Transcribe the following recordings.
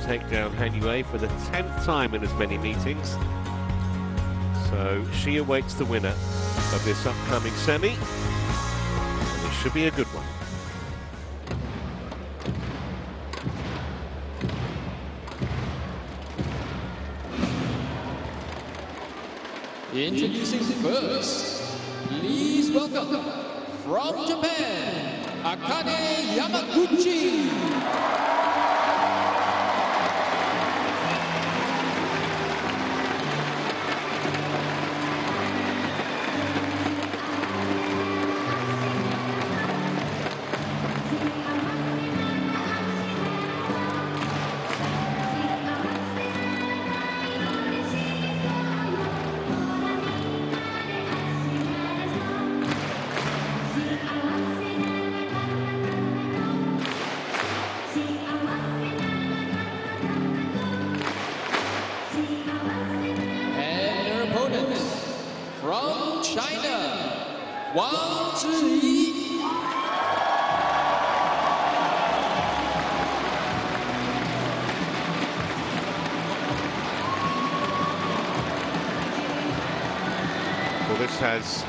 take down Han Yue for the 10th time in as many meetings. So she awaits the winner of this upcoming semi, and it should be a good one. Introducing first, please welcome from Japan, Akane Yamaguchi. From China, Wang Zhi. Well, this has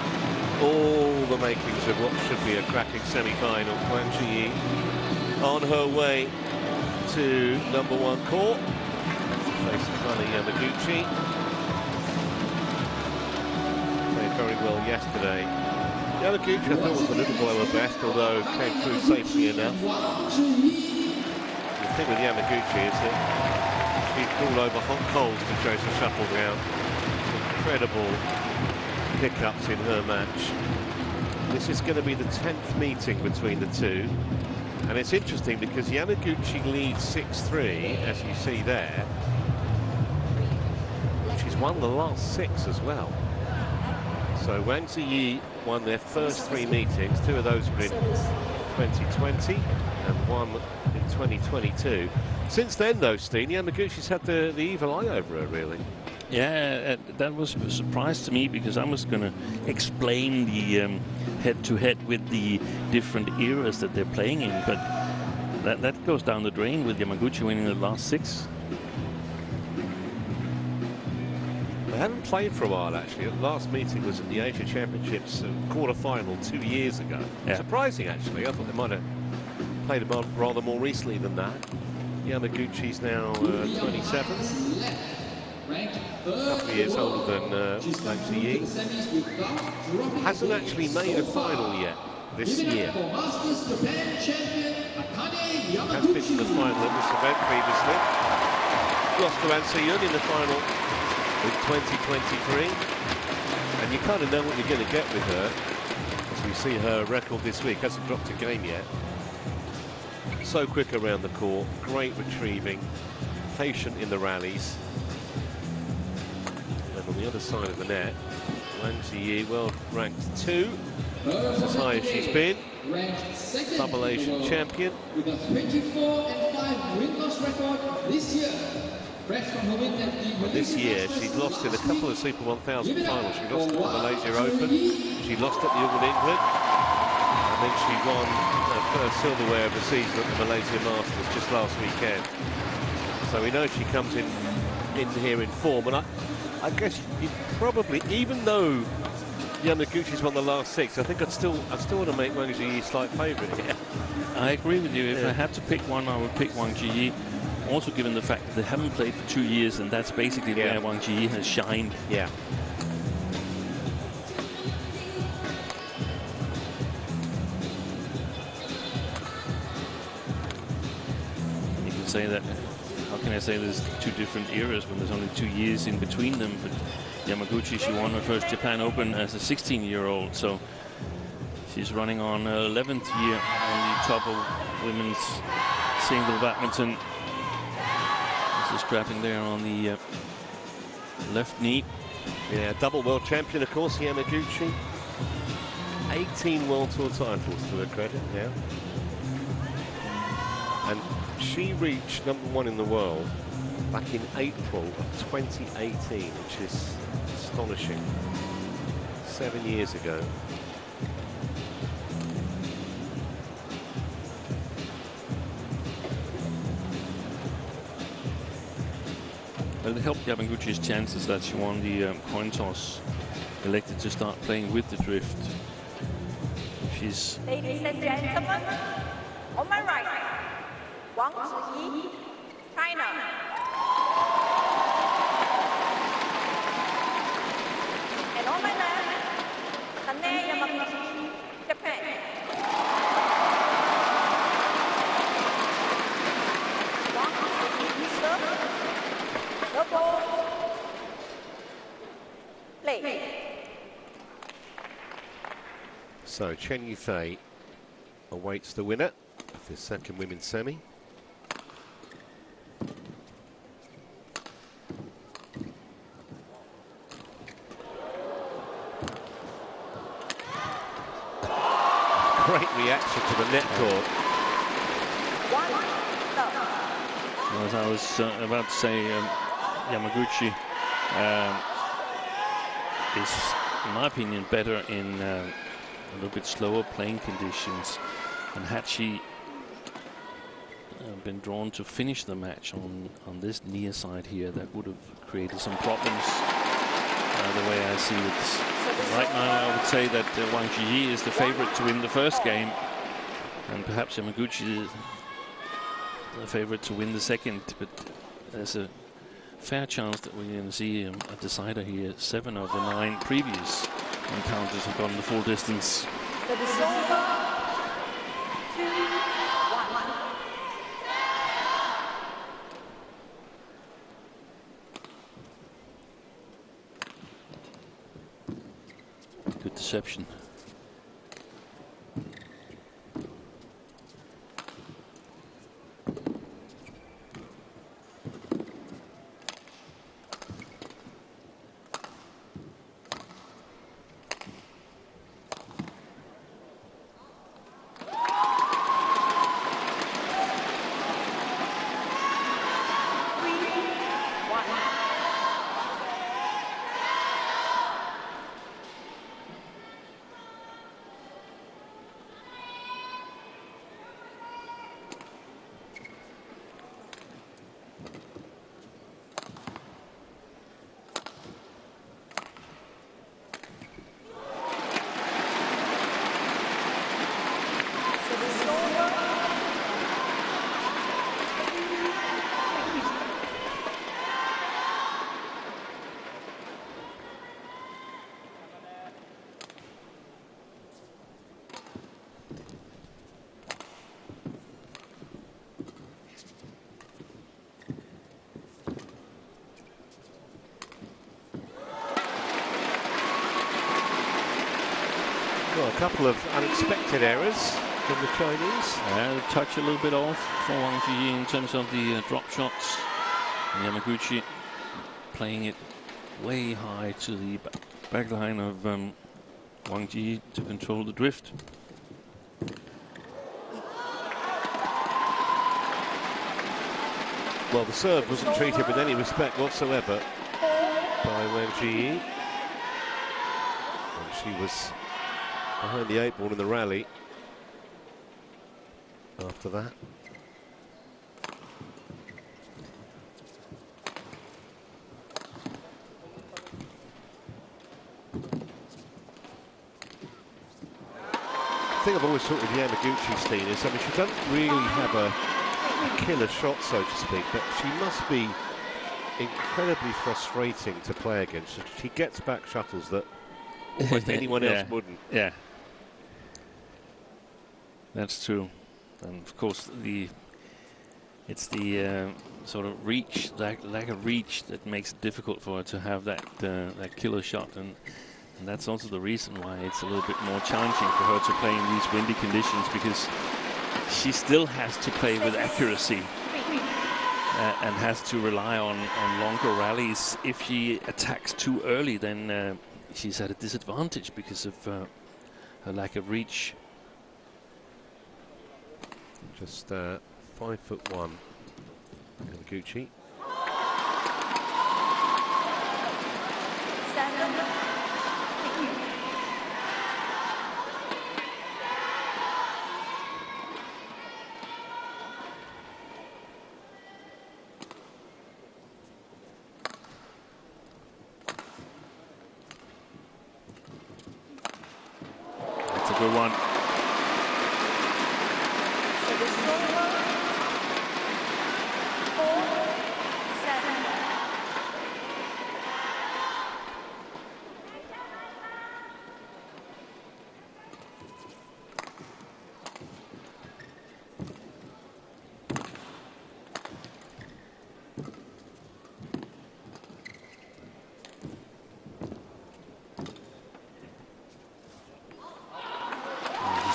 all the makings of what should be a cracking semi-final. Wang Zhi on her way to #1 court, facing Akane Yamaguchi. Very well yesterday. Yamaguchi, I thought, was a little below her best, although came through safely enough. The thing with Yamaguchi is that she pulled over hot coals to chase the shuttle down. Incredible pickups in her match. This is going to be the 10th meeting between the two, and it's interesting because Yamaguchi leads 6-3, as you see there. She's won the last 6 as well. So Wang Zhi won their first 3 meetings. 2 of those were in 2020 and 1 in 2022. Since then, though, Steen, Yamaguchi's had the evil eye over her, really. Yeah, that was a surprise to me, because I was going to explain the head-to-head with the different eras that they're playing in, but that goes down the drain with Yamaguchi winning the last 6. They hadn't played for a while, actually. The last meeting was at the Asia Championships quarter-final 2 years ago. Yeah. Surprising, actually. I thought they might have played a rather more recently than that. Yamaguchi's now 27. A couple of years older than Wang Zhi. Hasn't actually made a final yet this year. Has been to the final at this event previously. Lost to Wang Zhi in the final in 2023, and you kind of know what you're going to get with her, as we see her record this week. Hasn't dropped a game yet. So quick around the court, great retrieving, patient in the rallies. And on the other side of the net, Wang Zhi, world ranked 2, that's as high as she's been. Double Asian champion. With a 24-5 win-loss record this year. But this year, she's lost in a couple of Super 1000 finals. She lost at the Malaysia Open, she lost at the All England, and then she won her first silverware of the season at the Malaysia Masters just last weekend. So we know she comes in here in form, and I guess you probably, even though Yamaguchi's won the last 6, I think I'd still want to make Wang Zhi a slight favourite here. I agree with you. If I had to pick one, I would pick Wang Zhi. Also, given the fact that they haven't played for 2 years, and that's basically where Wang Zhi has shined. Yeah. You can say that. How can I say there's 2 different eras when there's only 2 years in between them? But Yamaguchi, she won her first Japan Open as a 16-year-old, so she's running on her 11th year on the top of women's single badminton. There's a strapping there on the left knee. Yeah, double world champion, of course, Yamaguchi. 18 World Tour titles to her credit now. And she reached #1 in the world back in April of 2018, which is astonishing. 7 years ago. And it helped Yamaguchi's chances that she won the coin toss, elected to start playing with the drift. She's... Ladies and gentlemen, on my right, Wang Zhi, China. And on my left, Akane Yamaguchi, Japan. Wang Zhi serve, double, play. So Chen Yufei awaits the winner of the second women's semi. Great reaction to the net court. As I was about to say, Yamaguchi is, in my opinion, better in a little bit slower playing conditions. And had she been drawn to finish the match on this near side here, that would have created some problems. The way I see it right now, I would say that Wang Zhi is the favorite to win the first game, and perhaps Yamaguchi is the favorite to win the second. But there's a fair chance that we're going to see a decider here. 7 of the 9 previous encounters have gone the full distance. Good deception. Well, a couple of unexpected errors from the Chinese. Touch a little bit off for Wang Zhi in terms of the drop shots. And Yamaguchi playing it way high to the back line of Wang Zhi to control the drift. Well, the serve wasn't treated with any respect whatsoever by Wang Zhi. And she was behind the 8 ball in the rally after that. The thing I've always thought with Yamaguchi, Steen, is, I mean, she doesn't really have a killer shot, so to speak, but she must be incredibly frustrating to play against. She gets back shuttles that almost anyone else wouldn't. Yeah, that's true. And of course, it's the sort of reach, lack of reach, that makes it difficult for her to have that killer shot, and that's also the reason why it's a little bit more challenging for her to play in these windy conditions, because she still has to play with accuracy and has to rely on longer rallies. If she attacks too early, then she's at a disadvantage because of her lack of reach. Just 5'1", Yamaguchi. good one. Service over. 4-7.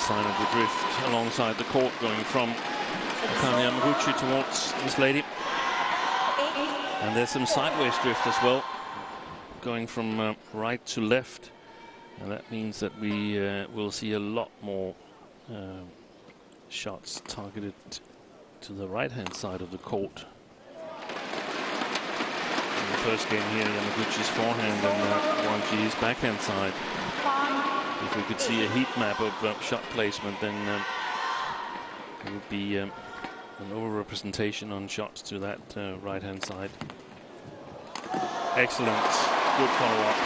Sign of the drift alongside the court going from Akane Yamaguchi towards this lady. And there's some sideways drift as well, going from right to left. And that means that we will see a lot more shots targeted to the right-hand side of the court. In the first game here, Yamaguchi's forehand and Wang Zhi's backhand side. If we could see a heat map of shot placement, then it would be an over-representation on shots to that right-hand side. Excellent. Good follow-up.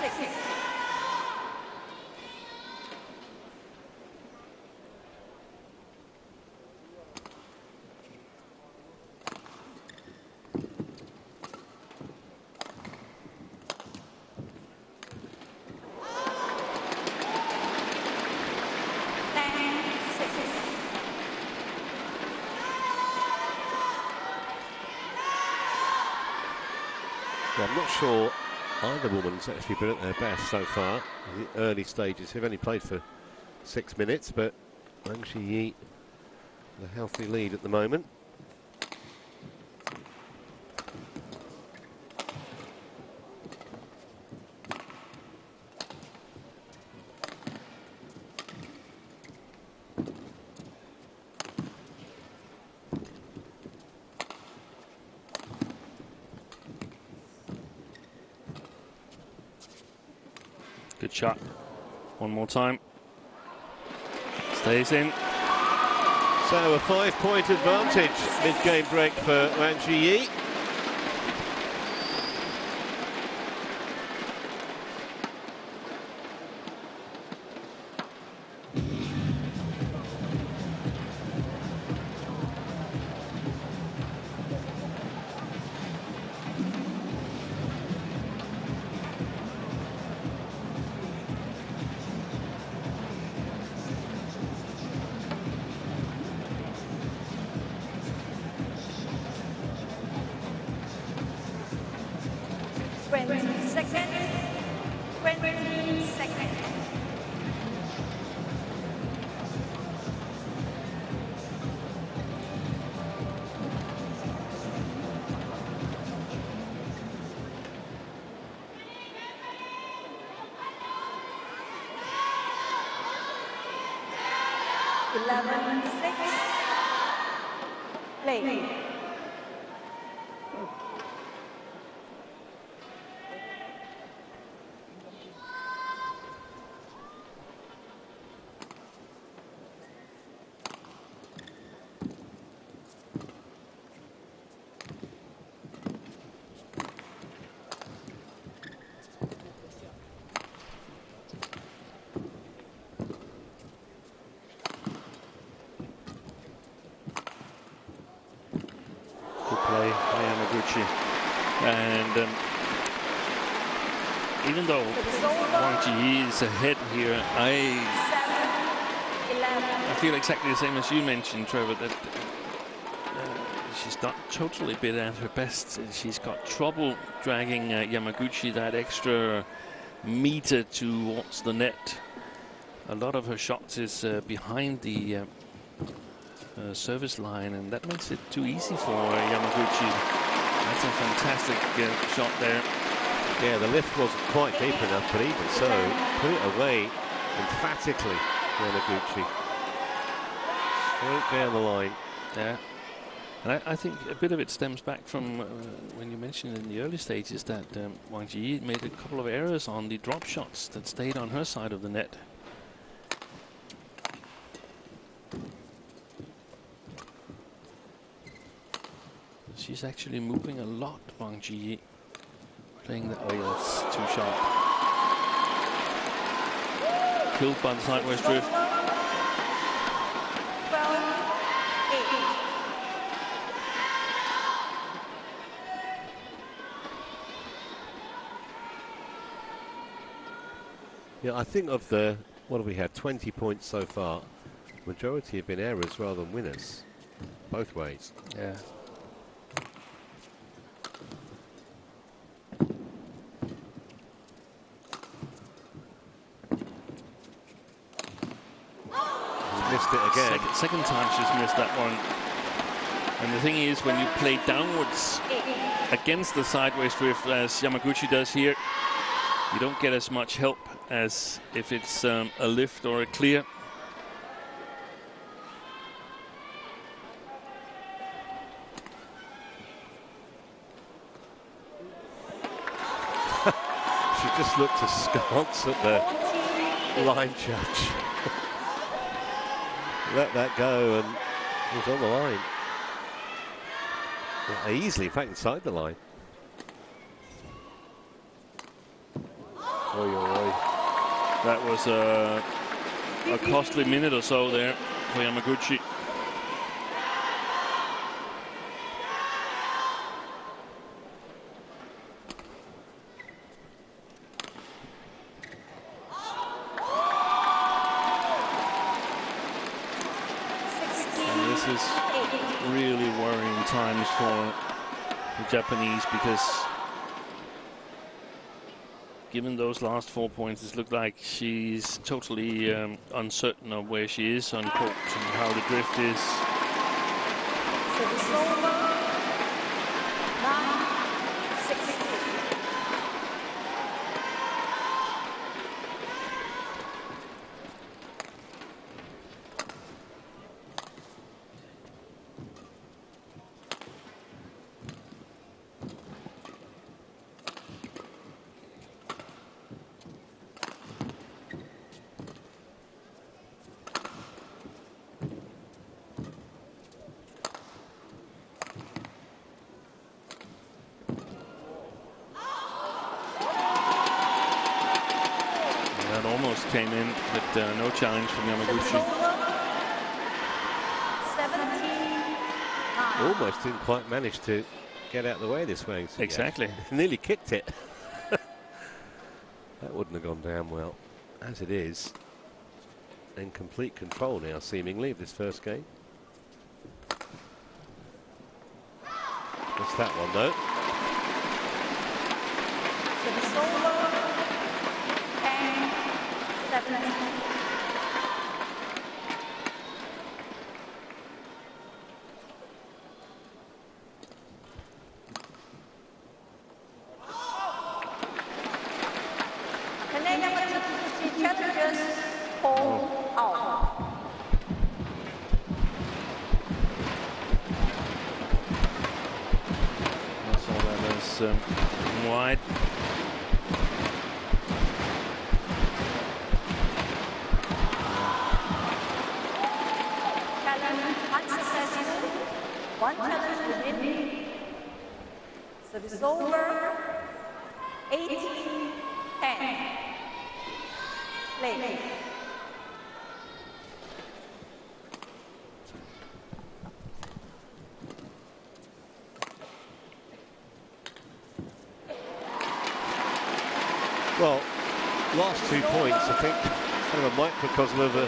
6-8. I'm not sure either woman's actually been at their best so far in the early stages. They've only played for 6 minutes, but Wang Zhi the healthy lead at the moment. Good shot. One more time. Stays in. So a 5-point advantage mid-game break for Wang Zhi. And even though Wang Zhi is ahead here, I feel exactly the same as you mentioned, Trevor, that she's not totally been at her best. She's got trouble dragging Yamaguchi that extra meter towards the net. A lot of her shots is behind the service line, and that makes it too easy for Yamaguchi. That's a fantastic shot there. Yeah, the lift wasn't quite deep enough, but even so, put it away emphatically, Yamaguchi. Straight down the line. Yeah. And I think a bit of it stems back from when you mentioned in the early stages that Wang Zhi made a couple of errors on the drop shots that stayed on her side of the net. She's actually moving a lot, Wang Zhi. Playing that, oh yeah, that's too sharp. Killed by the sideways drift. 12-8. Yeah, I think of the, what have we had, 20 points so far. Majority have been errors rather than winners, both ways. Yeah. Missed it again. Second time she's missed that one. And the thing is, when you play downwards against the sideways drift, as Yamaguchi does here, you don't get as much help as if it's a lift or a clear. She just looked askance at the line judge. Let that go, and it was on the line. Yeah, easily, in fact, inside the line. Oy, oy, oy. That was a costly minute or so there for Yamaguchi. Really worrying times for the Japanese, because given those last 4 points, it looked like she's totally uncertain of where she is on court and how the drift is. Service over. 9-6. Came in, but no challenge from Yamaguchi. 17-9. Almost didn't quite manage to get out of the way this way. Exactly. Nearly kicked it. That wouldn't have gone down well. As it is, in complete control now, seemingly, of this first game. Missed that one, though. Service over. 10-17. Akane Yamaguchi challenges all out. So that is wide. Challenge unsuccessful. One challenge remaining. Service over. 18-10. Play. Well, last 2 points, I think, kind of a microcosm of the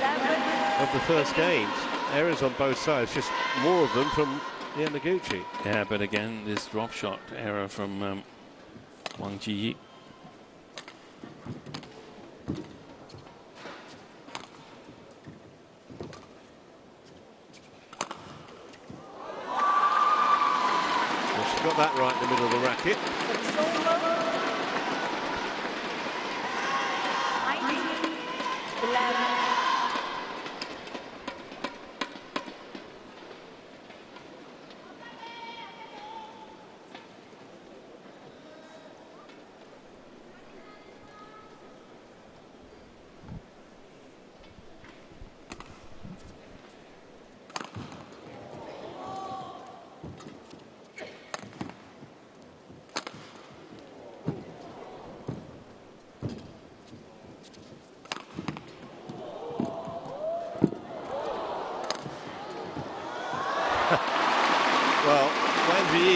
first games. Errors on both sides, just more of them from Yamaguchi. Yeah, but again, this drop shot error from Wang Zhi. Well, she got that right in the middle of the racket. Service over. 19-11.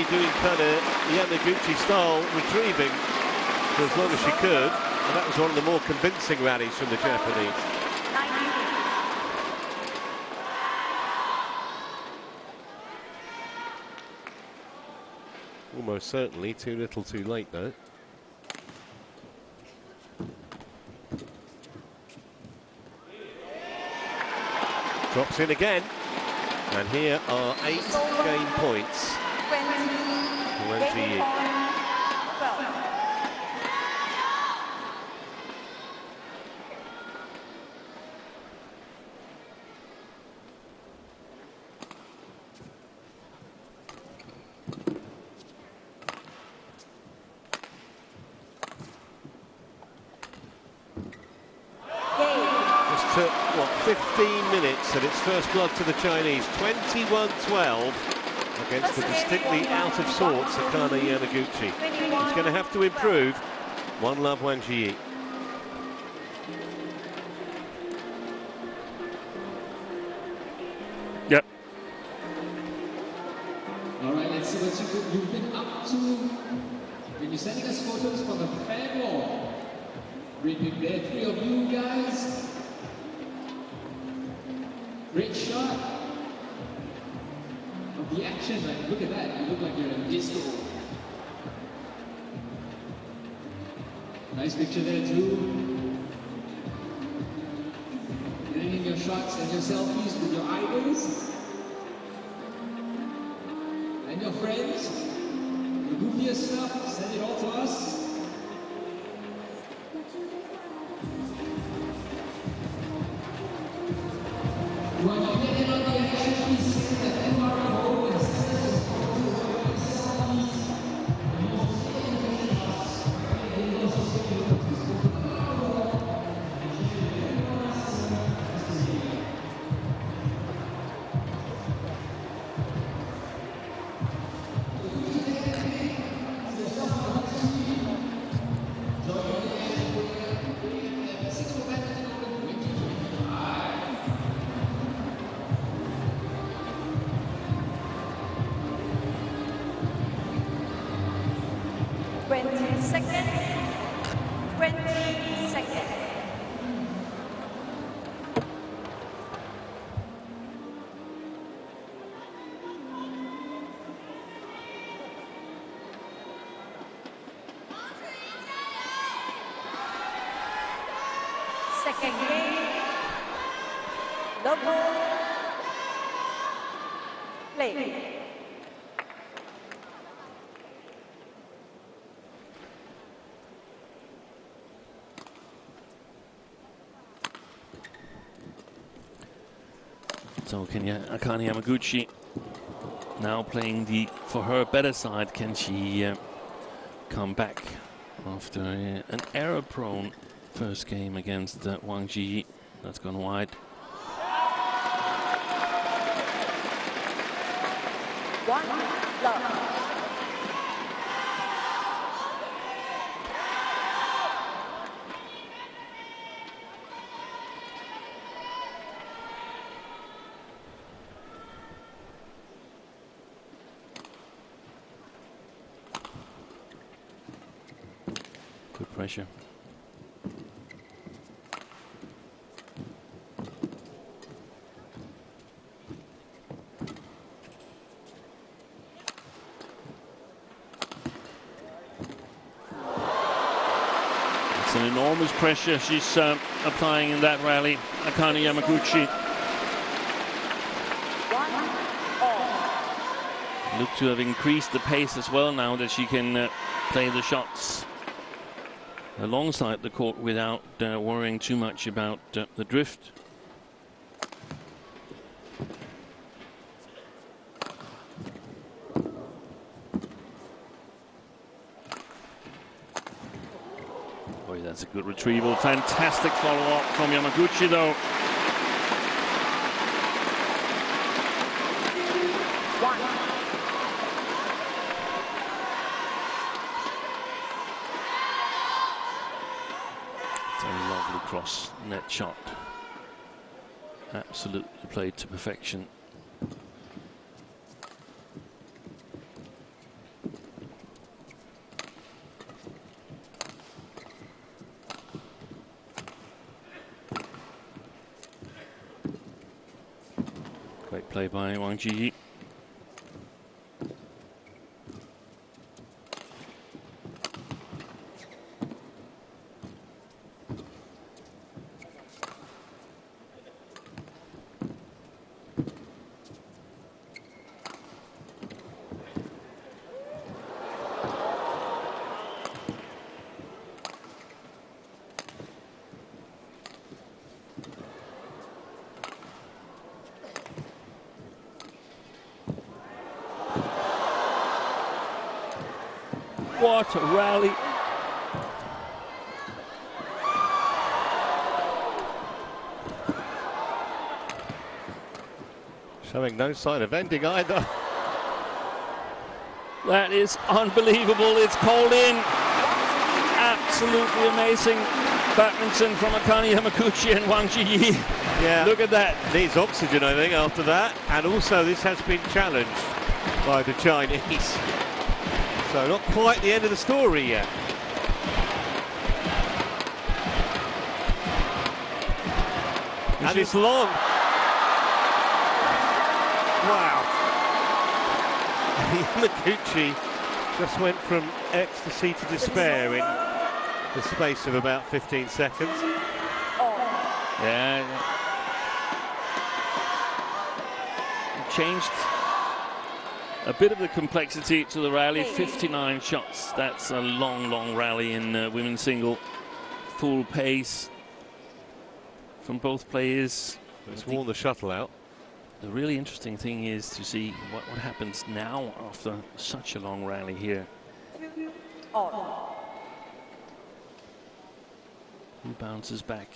doing kind of Yamaguchi style retrieving for as long as she could, and that was one of the more convincing rallies from the Japanese. Almost certainly too little too late though. Drops in again, and here are 8 game points for Wang Zhi. Took, what, 15 minutes and its first blood to the Chinese. 21-12 against the distinctly out of sorts Akane Yamaguchi. He's going to have to improve. One love, Wang Zhi. Yep. All right, let's see what you've been up to. When you're sending us photos from the fan wall. Repeat there, 3 of you guys. Great shot of the action. Like, look at that. You look like you're in a disco. Nice picture there too. Getting in your shots and your selfies with your idols and your friends. The goofiest stuff, send it all to us. Second game, double play. So Akane Yamaguchi now playing for her better side. Can she come back after an error-prone first game against Wang Zhi? That's gone wide. One love. Good pressure. It's an enormous pressure she's applying in that rally, Akane Yamaguchi. Look to have increased the pace as well now that she can play the shots alongside the court without worrying too much about the drift. Boy, that's a good retrieval. Fantastic follow-up from Yamaguchi, though. Cross net shot, absolutely played to perfection. Great play by Wang Zhi. What a rally. Showing no sign of ending either. That is unbelievable. It's called in. Absolutely amazing badminton from Akane Yamaguchi and Wang Zhi. Yeah. Look at that. Needs oxygen, I think, after that. And also this has been challenged by the Chinese. So not quite the end of the story yet. And it's long. Wow. Yamaguchi just went from ecstasy to despair in the space of about 15 seconds. Yeah. It changed a bit of the complexity to the rally. 59 shots. That's a long, long rally in women's single. Full pace from both players. Let's warm the shuttle out. The really interesting thing is to see what happens now after such a long rally here. Who bounces back?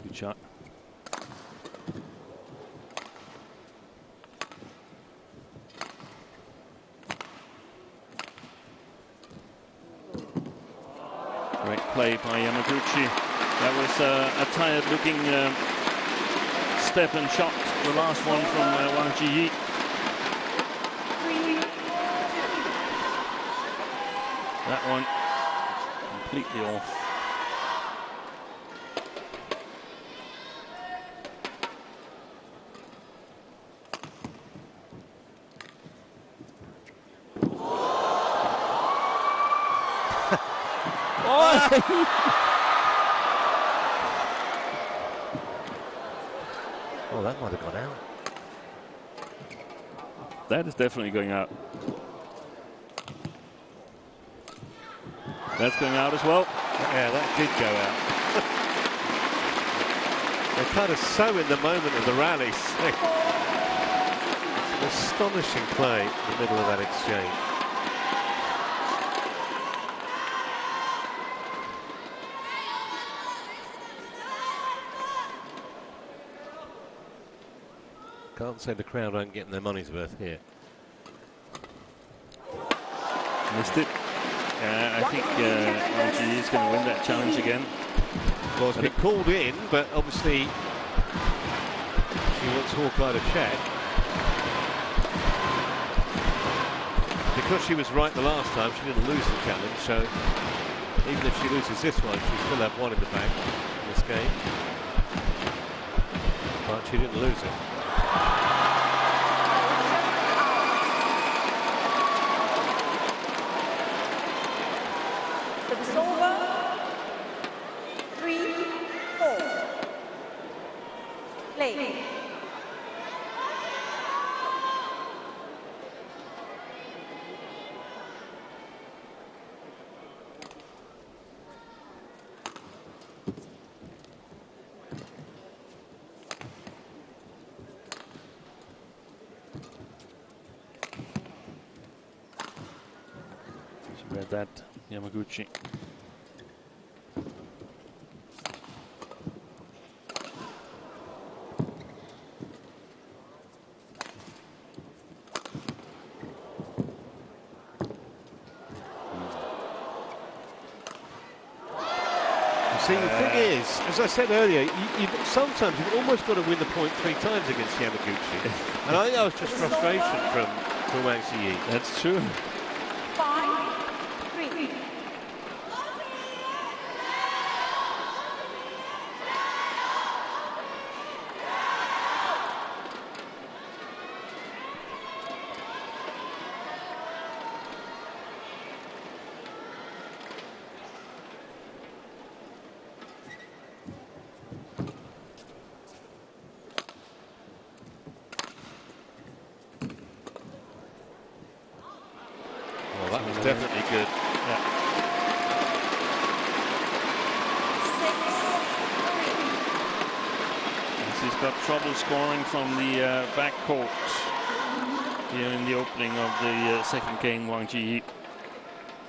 Good shot. Great play by Yamaguchi. That was a tired-looking step and shot. The last one from Wang Zhi. That one completely off. Oh, that might have gone out. That is definitely going out. That's going out as well. Yeah, that did go out. They're kind of so in the moment of the rally. It's an astonishing play in the middle of that exchange. Can't say the crowd aren't getting their money's worth here. Missed it. I think Wang Zhi is going to win that challenge again. Well, it's been called in, but obviously she wants Hawkeye to check. Because she was right the last time, she didn't lose the challenge, so even if she loses this one, she still have one in the bank in this game. But she didn't lose it. It's over. 3-4. Play. She read that, Yamaguchi. See, the thing is, as I said earlier, sometimes you've almost got to win the point 3 times against Yamaguchi. And I think that was just frustration from Wang Zhi. That's true. 5-3. That was definitely good. Yeah. 6-3. She's got trouble scoring from the back court here in the opening of the second game, Wang Zhi.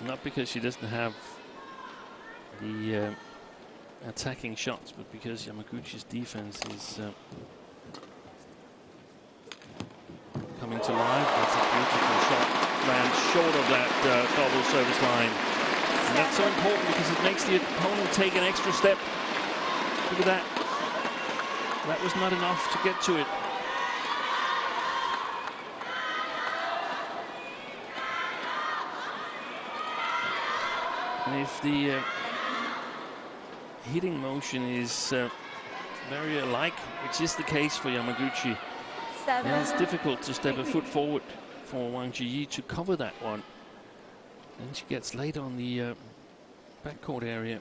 Not because she doesn't have the attacking shots, but because Yamaguchi's defense is coming to life. That's a beautiful shot. Lands short of that double service line. And that's so important because it makes the opponent take an extra step. Look at that. That was not enough to get to it. And if the hitting motion is very alike, which is the case for Yamaguchi, then it's difficult to step a foot forward for Wang Zhi to cover that one. And she gets late on the backcourt area.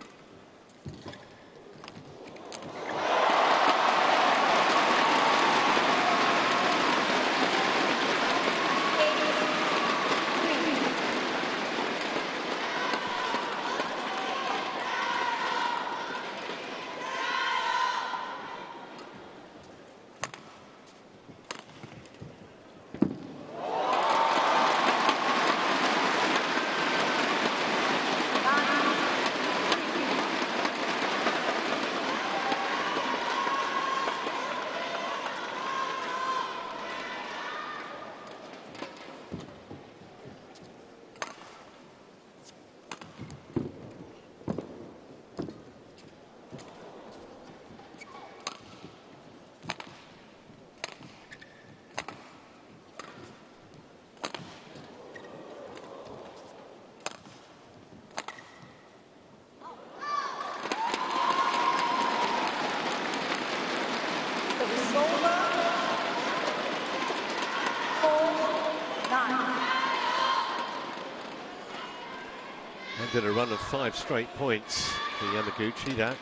Ended a run of 5 straight points for Yamaguchi. That.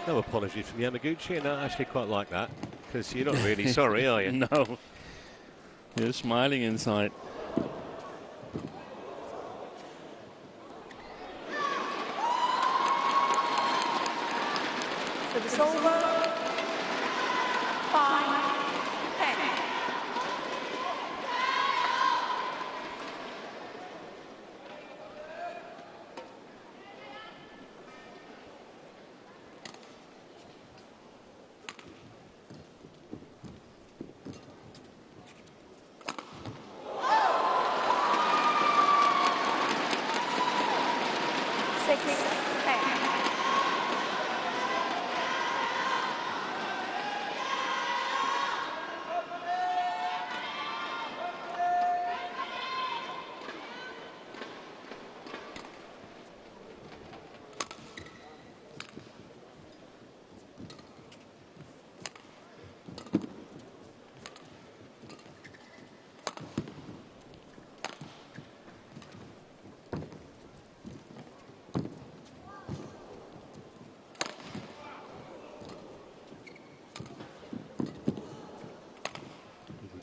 No apology from Yamaguchi, and I actually quite like that, because you're not really sorry, are you? No. You're smiling inside. It's over. 5-10.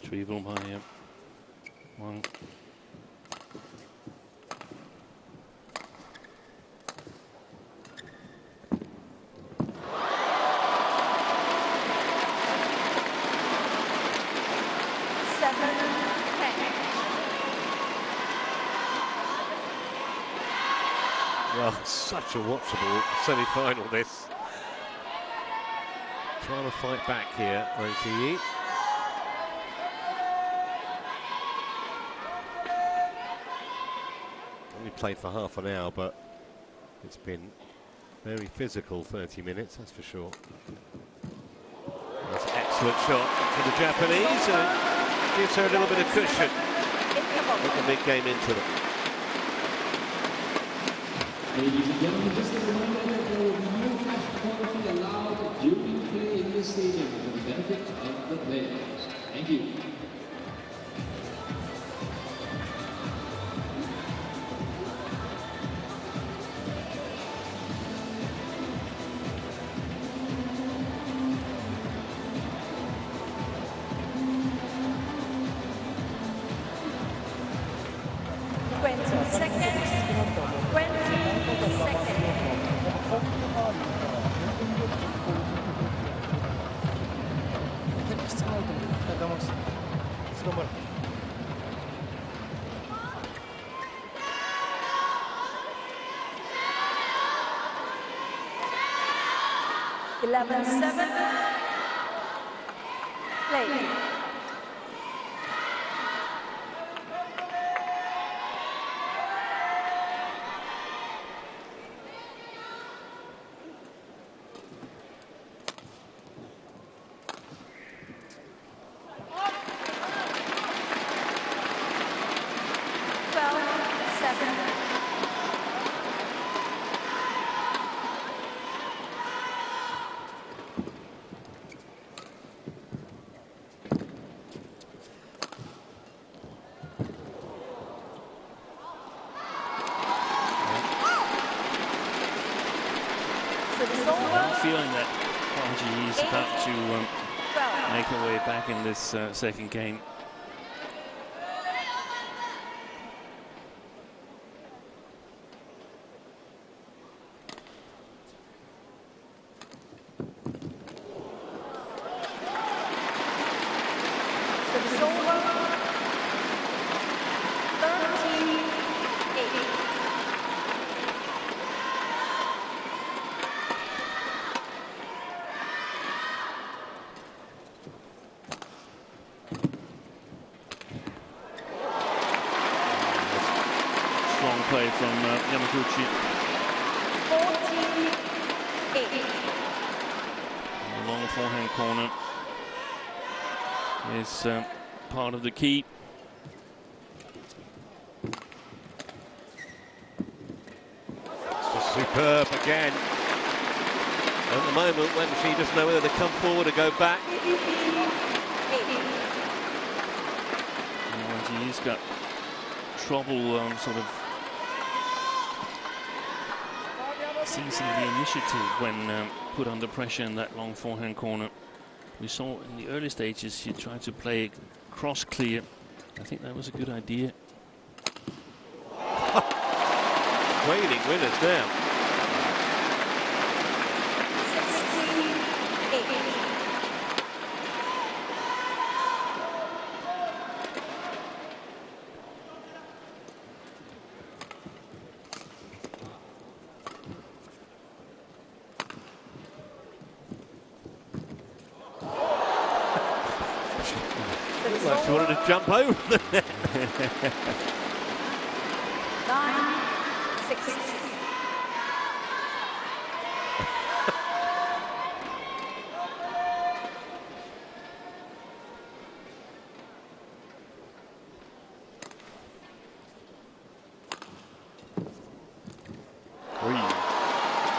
Retrieval by Wang. Well, such a watchable semi-final this. Trying to fight back here, Wang Zhi. Only played for half an hour, but it's been very physical 30 minutes, that's for sure. That's an excellent shot for the Japanese, and gives her a little bit of cushion with the mid-game interval. Ladies and gentlemen, just a reminder that there will be no flash photography allowed during play in this stadium for the benefit of the players. Thank you. Feeling that Wang Zhi is about to make her way back in this second game. Play from Yamaguchi. 48. The long forehand corner is part of the key. It's just superb again. At the moment, when she doesn't know whether to come forward or go back. And he's got trouble sort of seizing the initiative when put under pressure in that long forehand corner. We saw in the early stages she tried to play cross clear. I think that was a good idea. Reigning winners now. 68. She wanted to jump over the net. 9-6.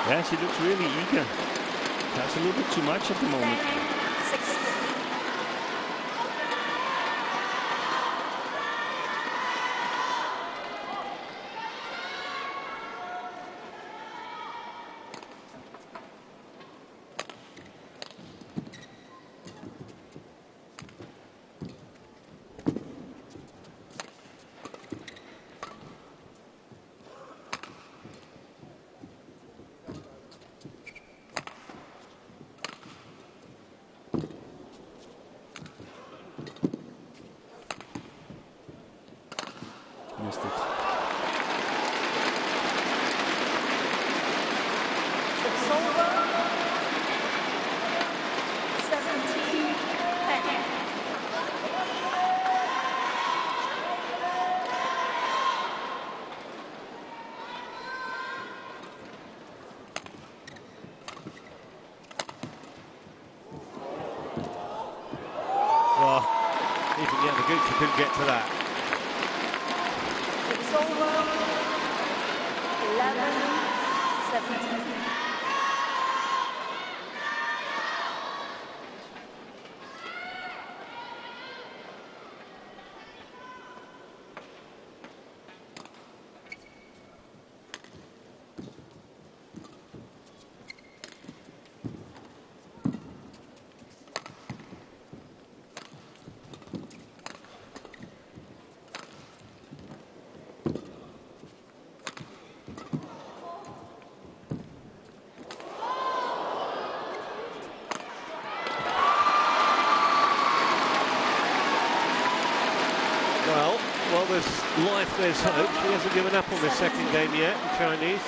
Yeah, she looks really eager. That's a little bit too much at the moment. 6. Missed it. over. 17-10. Well, even Yamaguchi couldn't get to that. It's over. 11-17. Well, there's life, there's hope. She hasn't given up on this second game yet, the Chinese.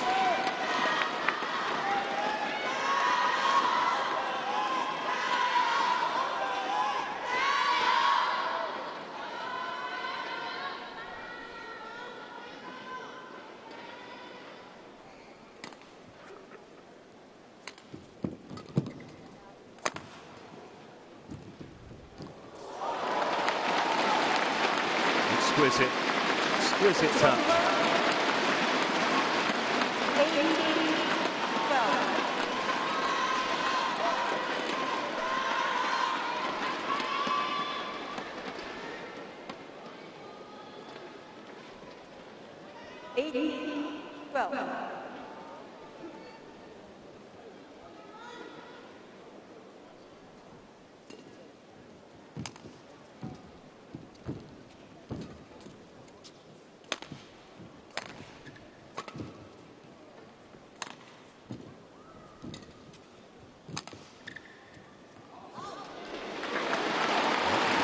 Exquisite touch. 18-12.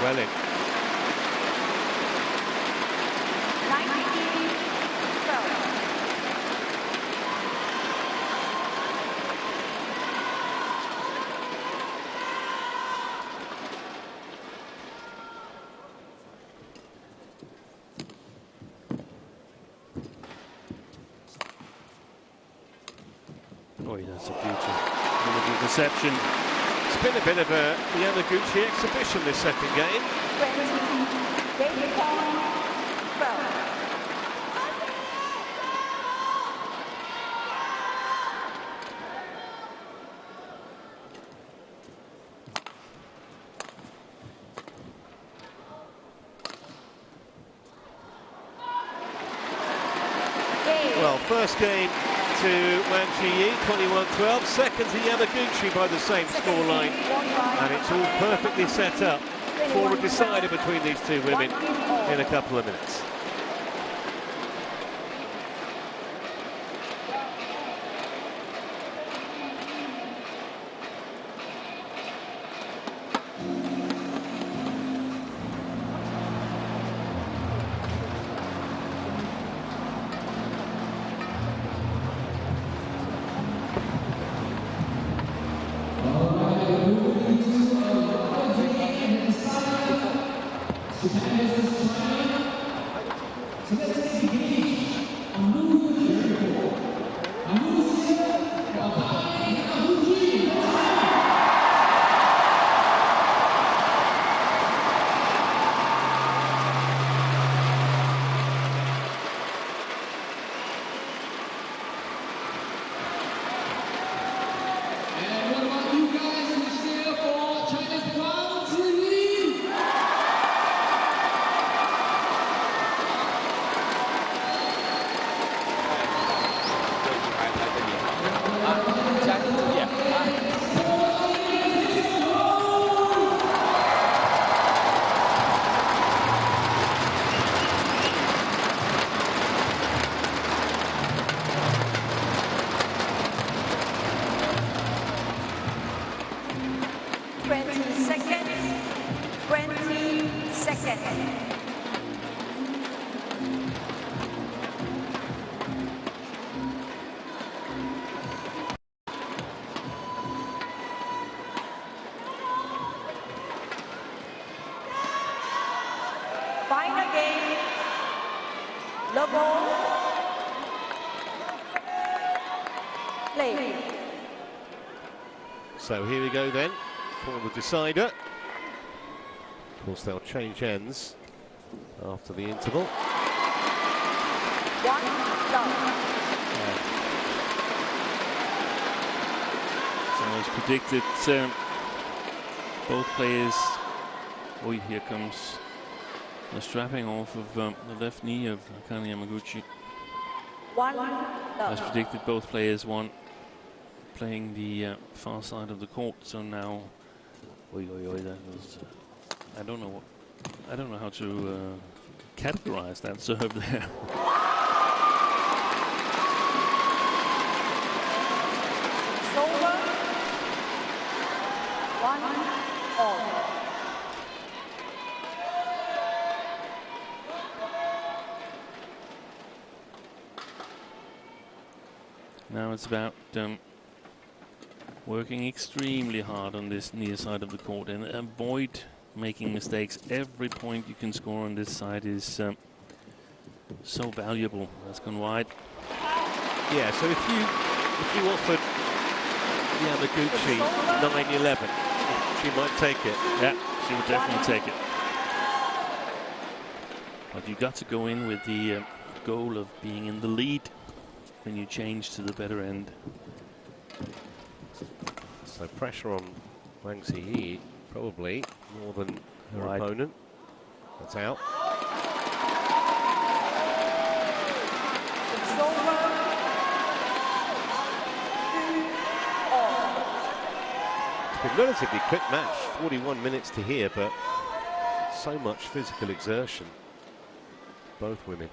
Well in. 19-12. Oh, that's a beauty. Beautiful reception. It's been a bit of a Yamaguchi exhibition this second game. 20, JPN 12. Well, first game to Wang Zhi, 21-12. Second to Yamaguchi by the same scoreline. And it's all perfectly set up for a decider between these two women in a couple of minutes. Final game. Level. Play. So here we go then for the decider. Of course, they'll change ends after the interval. 1 love. So as predicted, both players. Oh, here comes the strapping off of the left knee of Akane Yamaguchi. 1 love. As predicted, both players want playing the far side of the court. So now, that was, I don't know how to categorize that serve there. Over. 1 all. Now it's about working extremely hard on this near side of the court and avoid making mistakes. Every point you can score on this side is so valuable. That's gone wide. Yeah, so if you offered Yamaguchi 9-11, she might take it. Yeah, she would definitely take it. But you got to go in with the goal of being in the lead when you change to the better end. So pressure on Wang Zhi, probably more than her Right. opponent. That's out. It's over. 2 all. It's been a relatively quick match, 41 minutes to here, but so much physical exertion. Both women.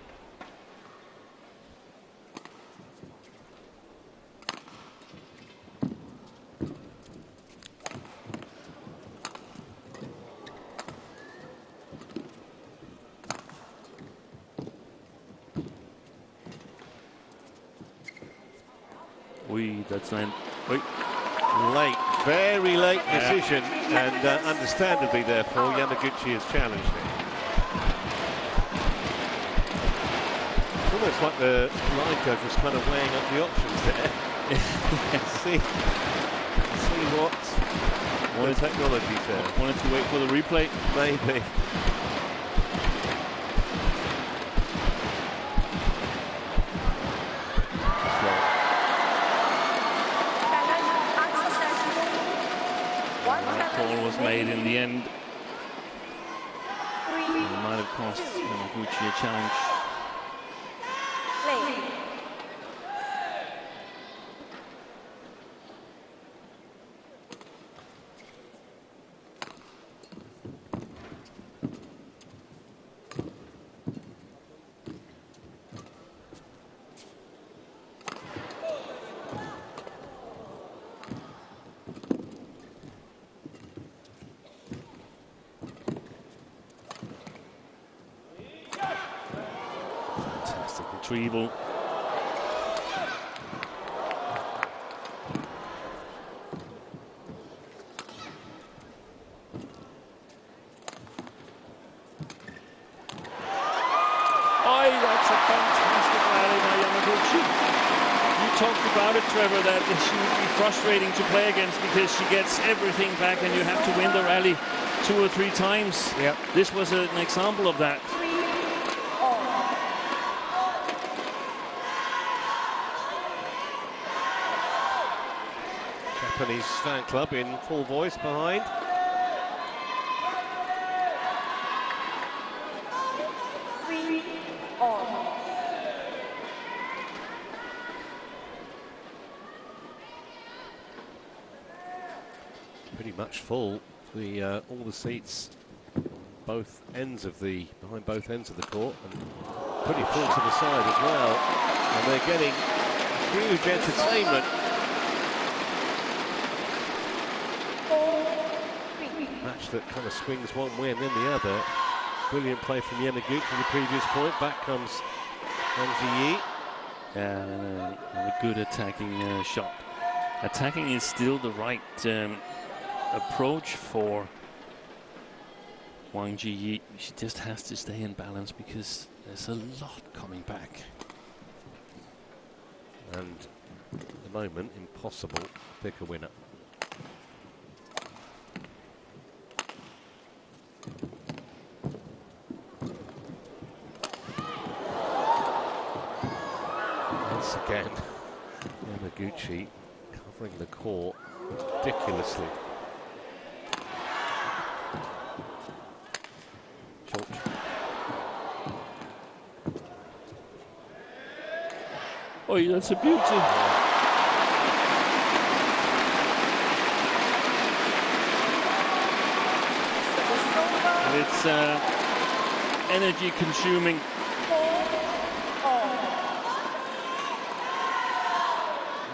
That's land. Wait. Late, very late decision, and understandably therefore Yamaguchi has challenged it. It's almost like the line judge was kind of weighing up the options there. see what technology says. Wanted to wait for the replay? Maybe. Call was made in the end. It might have cost Yamaguchi a challenge. Play. Retrieval. That's a fantastic rally by Yamaguchi. You talked about it, Trevor, that she would be frustrating to play against because she gets everything back and you have to win the rally 2 or 3 times. Yep. This was an example of that. Japanese fan club in full voice behind. Pretty much full. All the seats, both ends of behind both ends of the court, and pretty full to the side as well. And they're getting huge entertainment. Match that kind of swings one way and then the other. Brilliant play from Yamaguchi the previous point. Back comes Wang Zhi. And a good attacking shot. Attacking is still the right approach for Wang Zhi, she just has to stay in balance because there's a lot coming back. And at the moment, impossible to pick a winner. Once again, Yamaguchi covering the court ridiculously. Oh, that's a beauty. And it's energy consuming.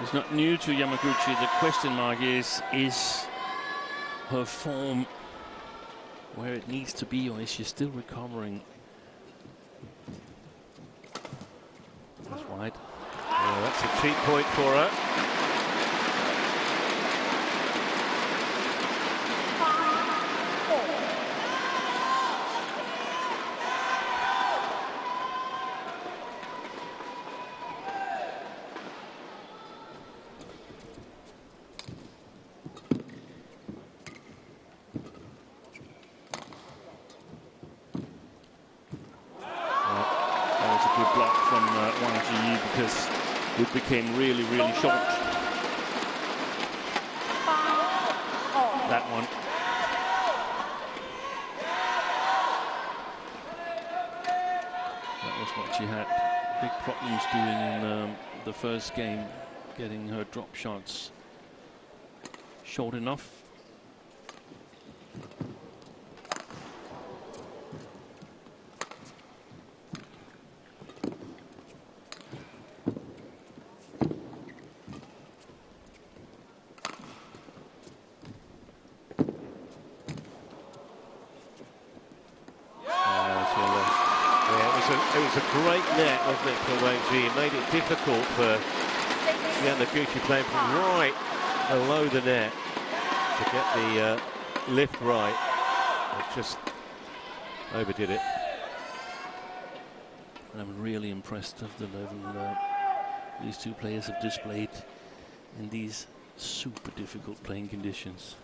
It's not new to Yamaguchi. The question mark is her form where it needs to be, or is she still recovering? That's wide. Yeah, that's a cheap point for her. That was a good block from Wang Zhi because it became really, really short. That one. That was what she had big problems doing in the first game, getting her drop shots short enough. It was a great net, wasn't it, for Wang Zhi? It made it difficult for Yamaguchi playing from right below the net to get the lift right. It just overdid it. And I'm really impressed of the level these two players have displayed in these super difficult playing conditions.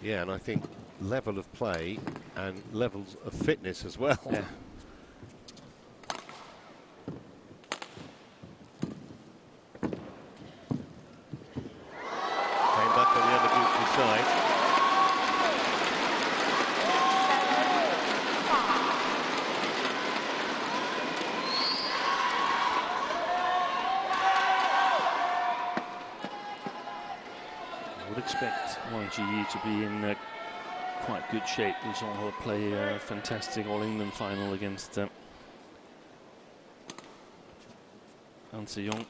Yeah, and I think level of play and levels of fitness as well. Yeah. Side. I would expect Wang Zhi to be in quite good shape. We saw her play a fantastic All-England final against Han Se-young.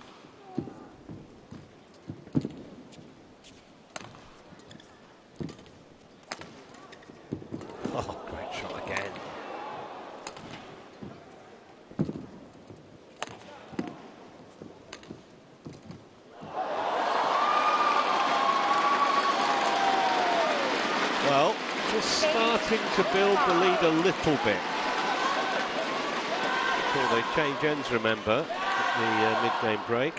Oh, great shot again. Well, just starting to build the lead a little bit. Before they change ends, remember, at the mid-game break.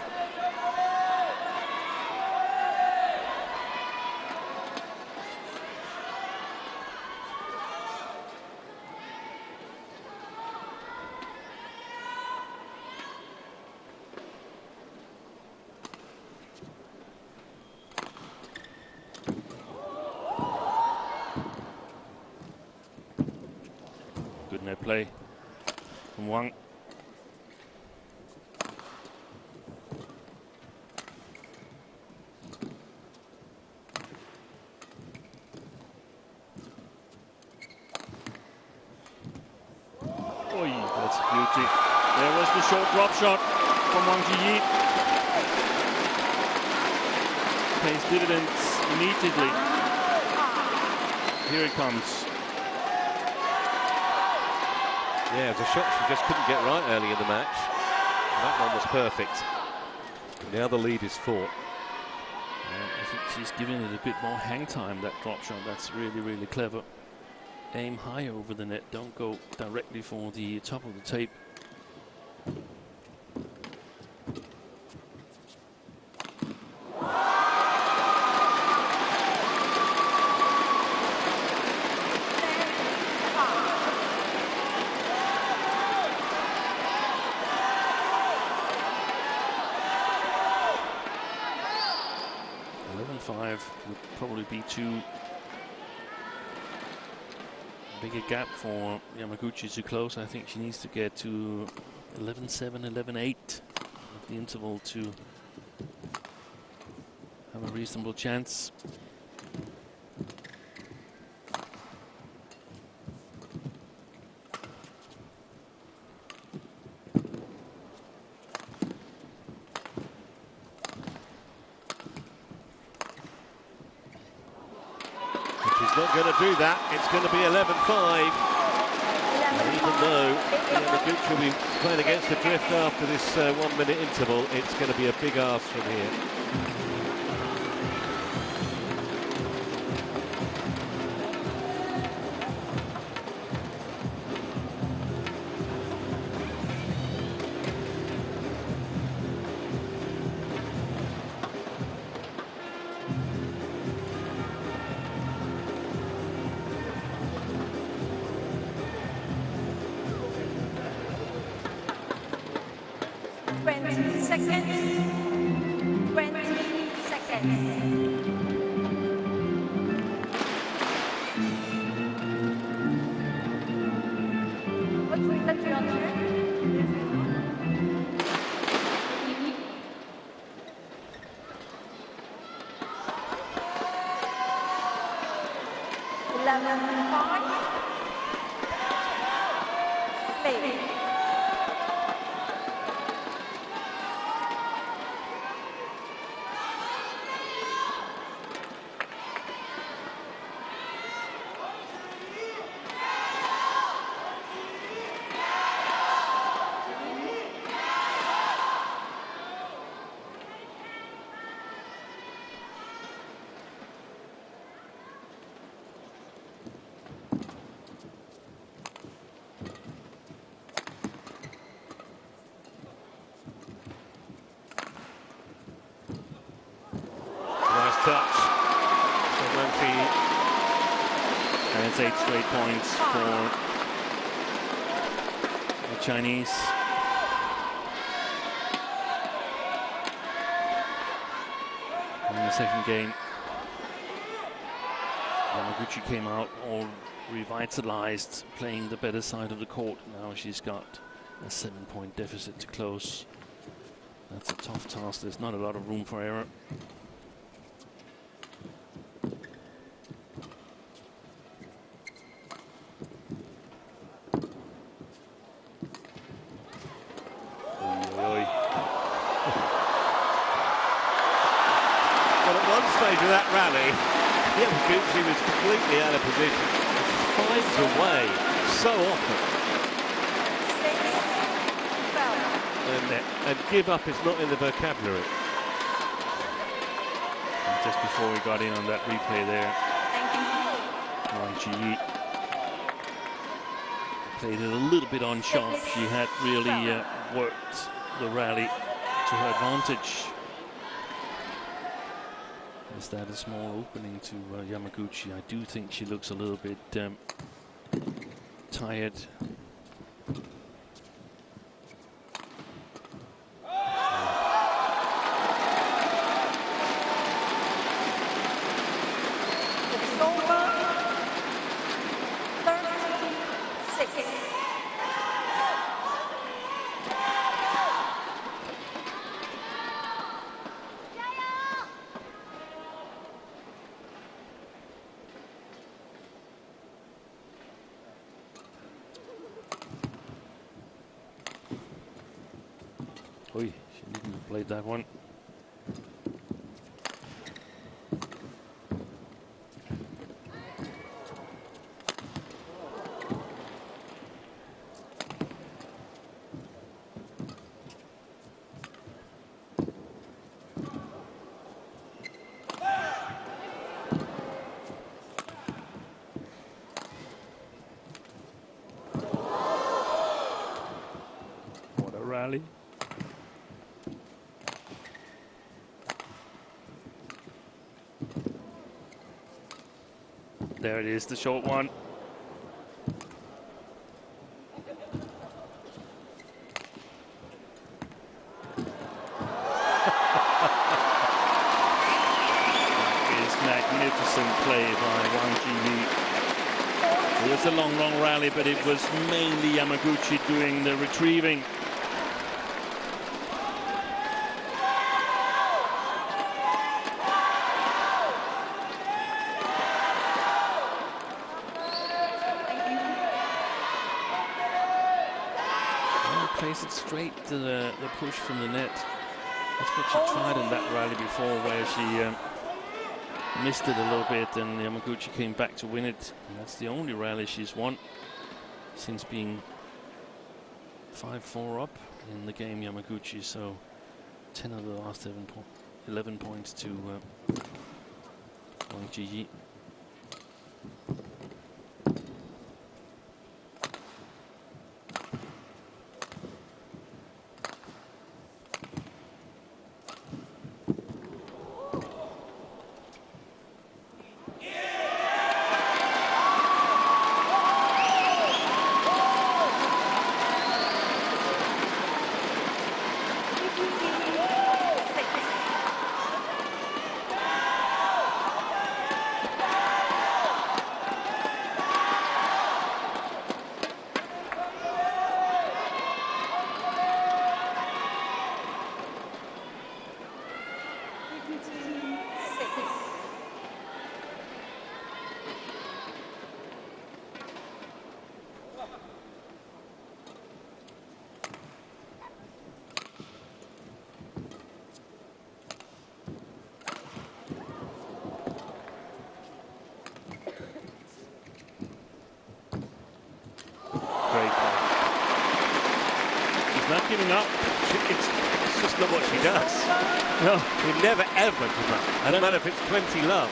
Good net play from Wang. Oy, that's a beauty. There was the short drop shot from Wang Zhi. Pays dividends immediately. Here it comes. Yeah, it was a shot she just couldn't get right early in the match. That one was perfect. Now the lead is 4. I think she's giving it a bit more hang time, that drop shot. That's really, really clever. aim high over the net. Don't go directly for the top of the tape. Would probably be too big a gap for Yamaguchi to close. I think she needs to get to 11-7, 11-8 at the interval to have a reasonable chance. Not going to do that. It's going to be 11-5. Even though Yamaguchi will be playing against the drift after this 1 minute interval, it's going to be a big ask from here. And it's 8 straight points for the Chinese. In the second game, Yamaguchi came out all revitalized, playing the better side of the court. Now she's got a 7-point deficit to close. That's a tough task. There's not a lot of room for error. Of that rally, Yamaguchi was completely out of position. She finds a way so often. And give up is not in the vocabulary. And just before we got in on that replay there, Wang Zhi played it a little bit on sharp. She had really worked the rally to her advantage. Is that a small opening to Yamaguchi? I do think she looks a little bit tired. It's over. 36. Oi, she didn't have played that one. rally. There it is, the short one. Magnificent play by Wang Zhi. It was a long rally, but it was mainly Yamaguchi doing the retrieving. Well, plays it straight to the push from the net. That's what she tried in that rally before, where she missed it a little bit, and Yamaguchi came back to win it. And that's the only rally she's won since being 5-4 up in the game, Yamaguchi. So 10 of the last 11 points to Wang Zhi. Not giving up. It's just not what she does. No, we never ever give up. I don't matter if it's 20 love.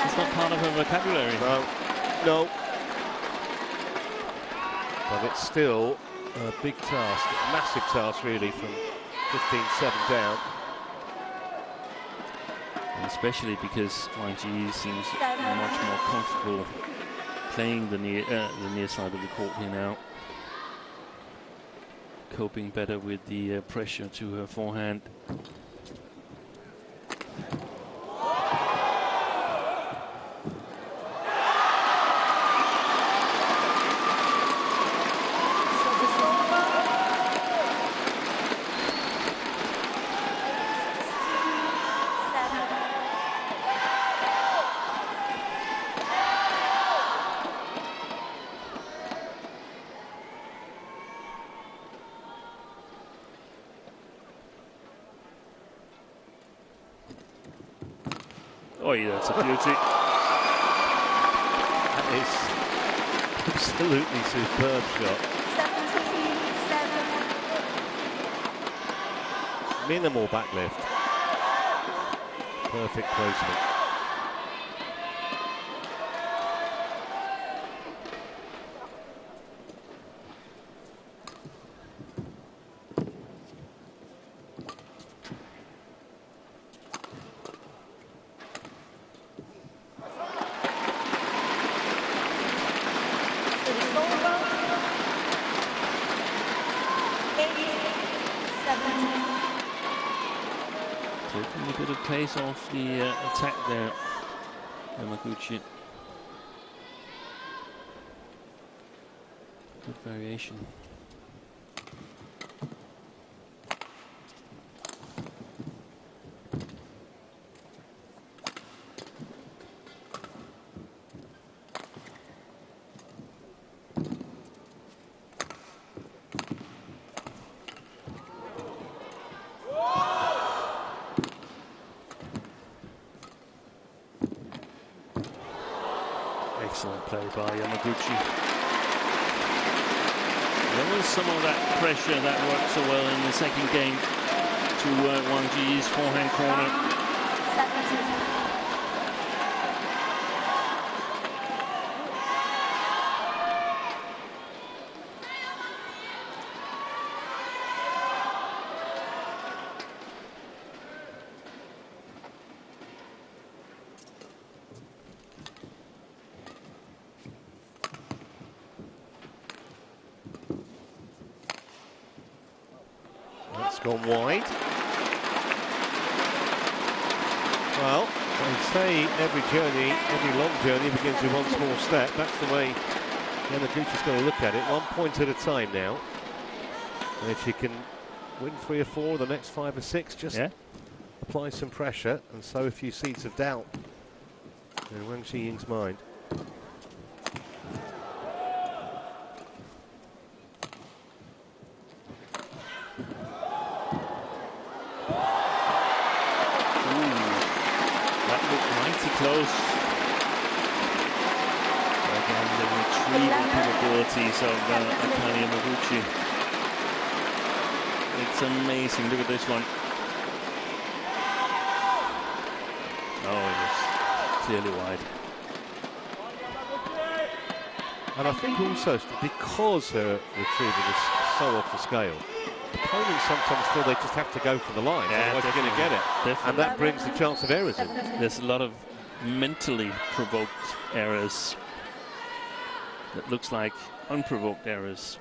It's not part of her vocabulary. No. But it's still a big task, a massive task really, from 15-7 down. And especially because Wang Zhi seems much more comfortable playing the near side of the court here now. Coping better with the pressure to her forehand. Oh, yeah, that's a beauty. That is absolutely superb shot. 17-7. Minimal backlift. Perfect placement. Taking a bit of pace off the attack there, Yamaguchi. Good variation. Excellent play by Yamaguchi. There was some of that pressure that worked so well in the second game to Wang Zhi's forehand corner. gone wide. Well, they say every journey, every long journey begins with one small step. That's the way Yamaguchi's got to look at it. 1 point at a time now. And if you can win 3 or 4, the next 5 or 6, just apply some pressure and sow a few seeds of doubt in Wang Zhi's mind. Close. Again, the retrieving capabilities of Akane Yamaguchi. It's amazing. Look at this one. Oh, it was clearly wide. And I think also because her retrieving is so off the scale, opponents sometimes feel they just have to go for the line, otherwise you're going to get it. Definitely. And that brings the chance of errors in. There's a lot of mentally provoked errors that looks like unprovoked errors.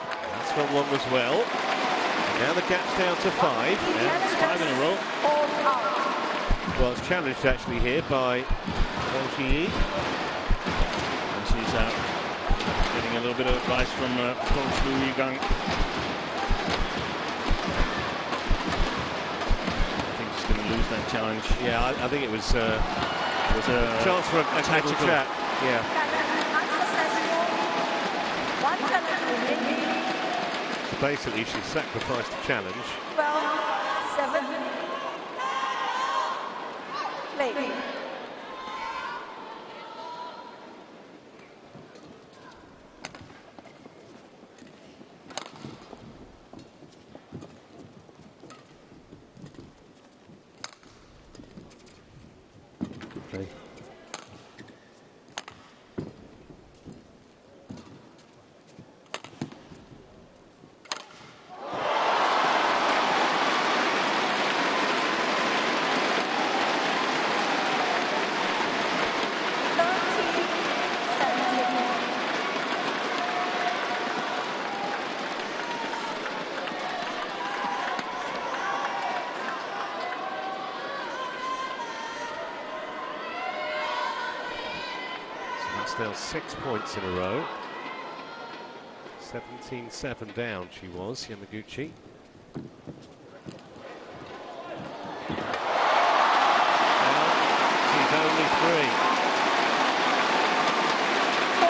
That's gone long as well. And now the gap's down to 5. Yeah, it's 5 in a row. Well, it's challenged actually here by Wang Zhi. And she's out getting a little bit of advice from Coach Liu Yigang. Lose that challenge. Yeah, I think it was a chance for a tactical chat. Yeah. So basically, she sacrificed the challenge. 12-7. Play. Now 6 points in a row. 17-7 down she was, Yamaguchi. Now she's only 3. 14-7.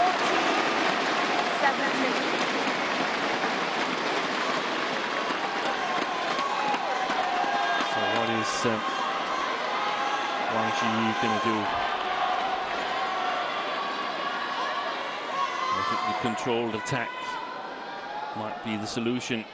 So what is Wang Zhi going to do? I think the controlled attack might be the solution.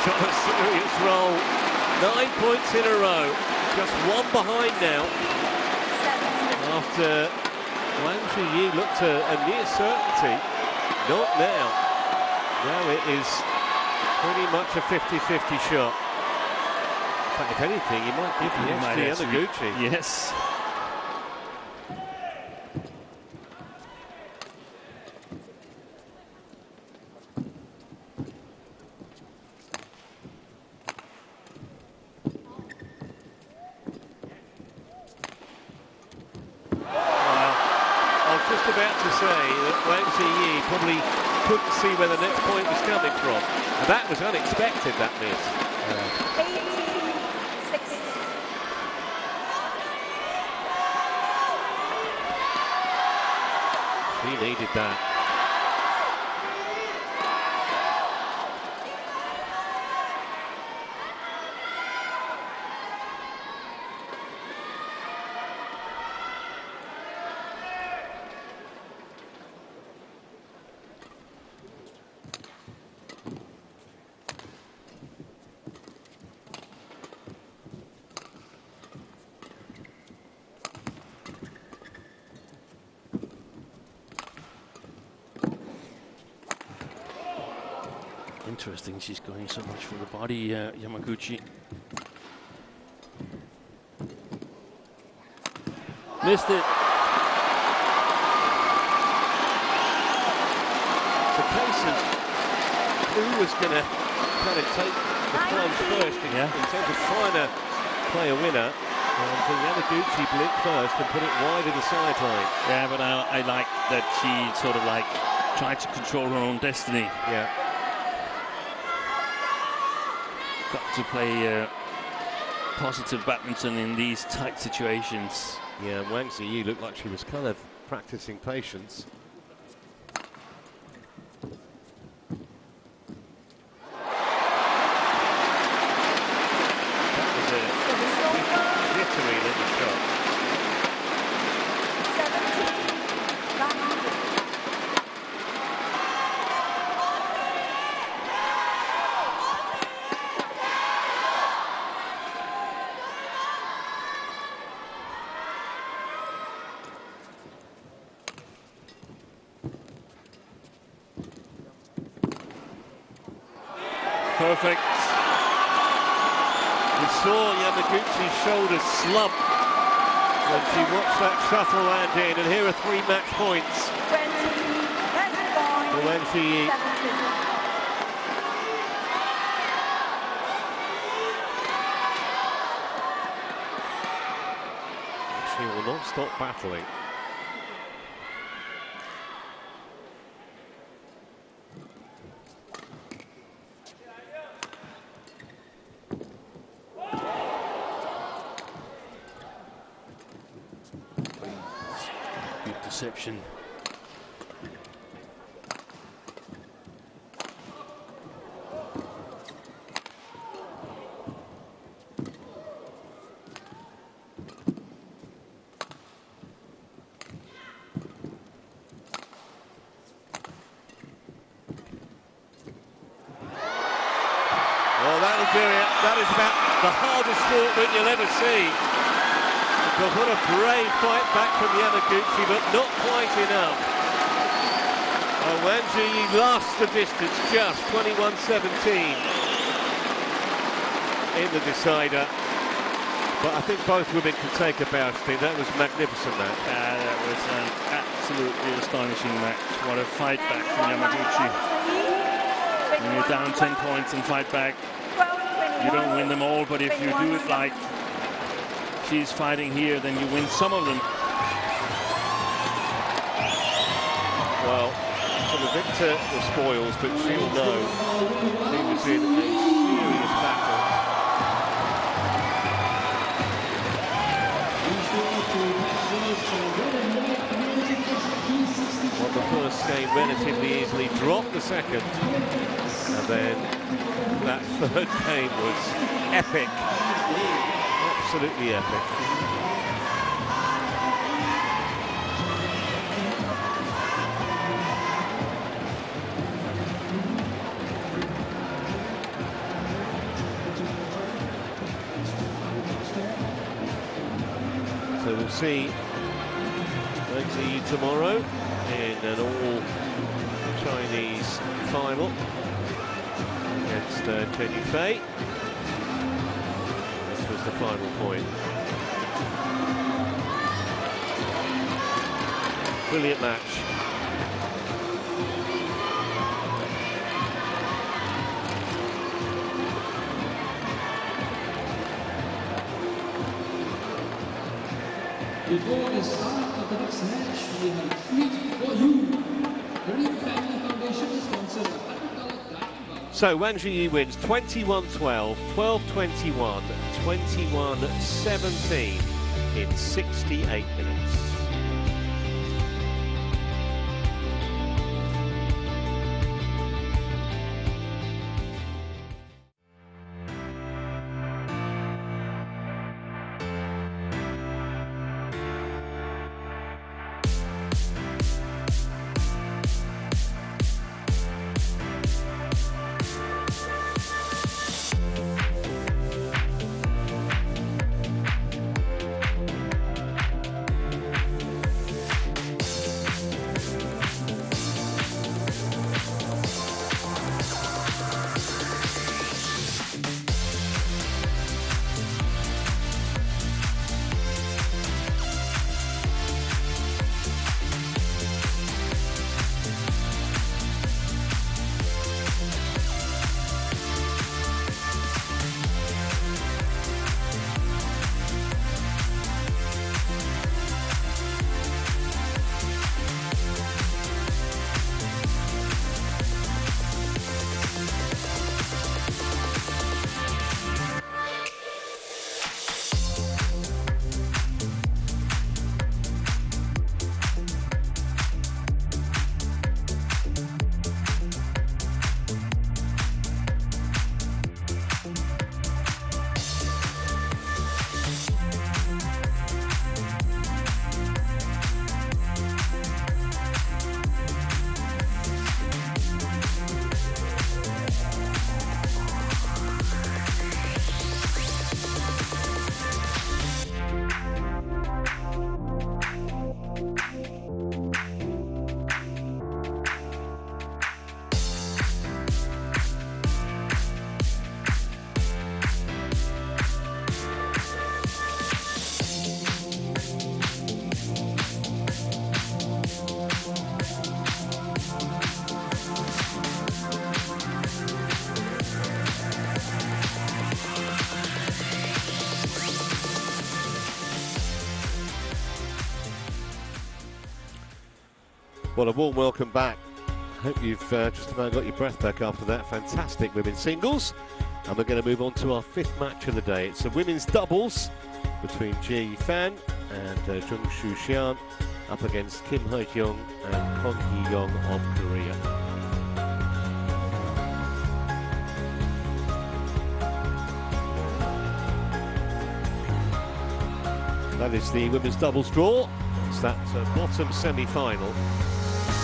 On a serious roll. 9 points in a row. Just 1 behind now. After Wang Zhi looked a near certainty. Not now. Now it is pretty much a 50-50 shot. In fact, if anything, he might give the edge to Yamaguchi. Yes. Wang Zhi probably couldn't see where the next point was coming from. And that was unexpected, that miss. 18-6. She needed that. Interesting, she's going so much for the body, Yamaguchi. Missed it. It's a case of who was going to kind of take the plunge first in terms of trying to play a winner. And Yamaguchi blinked first and put it wide of the sideline. Yeah, but I like that she sort of like tried to control her own destiny. Yeah. Got to play positive badminton in these tight situations. Yeah, Wang Zhi looked like she was kind of practicing patience. That was a jittery little shot. 17-9. Perfect. We saw Yamaguchi's shoulders slump when she watched that shuttle land in, and here are 3 match points 20, match for Wang Zhi. 17. She will not stop battling. Good deception. Well, that'll do it. That is about the hardest movement you'll ever see. Because what a brave fight back from Yamaguchi, but not quite enough. Wang Zhi lost the distance, just 21-17 in the decider. But I think both women can take a bow, Steve. That was magnificent match. That was an absolutely astonishing match. What a fight back from Yamaguchi. When you're down 10 points and fight back, you don't win them all, but if you do it like she's fighting here, then you win some of them. Well, so the victor the spoils, but she'll know she was in a serious battle. Won the first game relatively easily, dropped the second, and then that third game was epic. Absolutely epic. So we'll see Wang Zhi tomorrow in an all-Chinese final against Chen Yufei. This was the final point. Brilliant match. Before the start of the next match, we have a treat for you. The Green Family Foundation sponsors a $100 diamond voucher. So Wang Zhi wins 21-12, 12-21, 21-17 in 68 minutes. Well, a warm welcome back. Hope you've just about got your breath back after that fantastic women's singles. And we're going to move on to our 5th match of the day. It's a women's doubles between Ji Fan and Jung Shu Xian up against Kim Hye-kyung and Kon Hee-young of Korea. That is the women's doubles draw. It's that bottom semi-final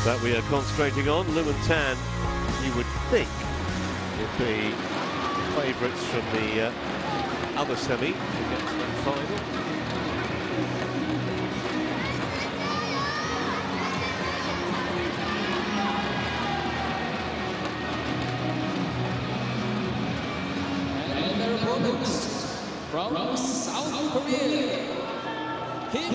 that we are concentrating on. Lu and Tan, you would think, would be favourites from the other semi to get to that final. And their opponents from South Korea, Kim